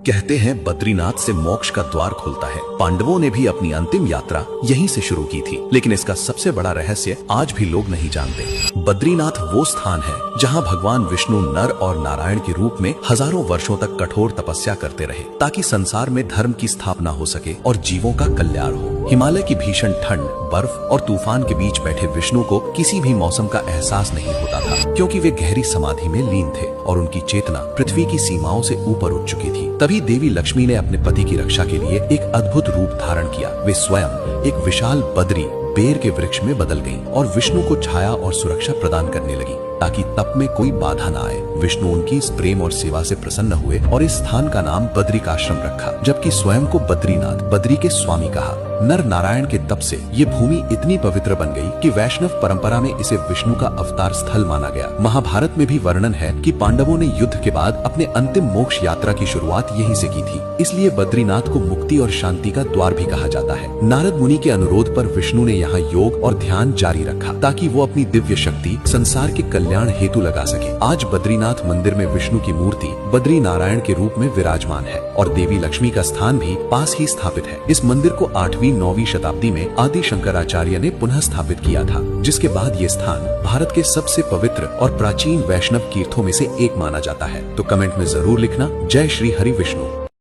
कहते हैं बद्रीनाथ से मोक्ष का द्वार खुलता है। पांडवों ने भी अपनी अंतिम यात्रा यहीं से शुरू की थी, लेकिन इसका सबसे बड़ा रहस्य आज भी लोग नहीं जानते। बद्रीनाथ वो स्थान है जहां भगवान विष्णु नर और नारायण के रूप में हजारों वर्षों तक कठोर तपस्या करते रहे, ताकि संसार में धर्म की स्थापना हो सके और जीवों का कल्याण हो। हिमालय की भीषण ठंड, बर्फ और तूफान के बीच बैठे विष्णु को किसी भी मौसम का एहसास नहीं होता था, क्योंकि वे गहरी समाधि में लीन थे और उनकी चेतना पृथ्वी की सीमाओं से ऊपर उठ चुकी थी। तभी देवी लक्ष्मी ने अपने पति की रक्षा के लिए एक अद्भुत रूप धारण किया। वे स्वयं एक विशाल बद्री बेर के वृक्ष में बदल गईं और विष्णु को छाया और सुरक्षा प्रदान करने लगी, ताकि तप में कोई बाधा न आए। विष्णु उनकी इस प्रेम और सेवा से प्रसन्न हुए और इस स्थान का नाम बद्रिकाश्रम रखा, जबकि स्वयं को बद्रीनाथ, बद्री के स्वामी कहा। नर नारायण के तप से ये भूमि इतनी पवित्र बन गई कि वैष्णव परंपरा में इसे विष्णु का अवतार स्थल माना गया। महाभारत में भी वर्णन है कि पांडवों ने युद्ध के बाद अपने अंतिम मोक्ष यात्रा की शुरुआत यहीं से की थी, इसलिए बद्रीनाथ को मुक्ति और शांति का द्वार भी कहा जाता है। नारद मुनि के अनुरोध पर विष्णु ने यहाँ योग और ध्यान जारी रखा, ताकि वो अपनी दिव्य शक्ति संसार के कल्याण हेतु लगा सके। आज बद्रीनाथ मंदिर में विष्णु की मूर्ति बद्री नारायण के रूप में विराजमान है और देवी लक्ष्मी का स्थान भी पास ही स्थापित है। इस मंदिर को 8वीं-9वीं शताब्दी में आदि शंकराचार्य ने पुनः स्थापित किया था, जिसके बाद ये स्थान भारत के सबसे पवित्र और प्राचीन वैष्णव तीर्थों में से एक माना जाता है। तो कमेंट में जरूर लिखना, जय श्री हरि विष्णु।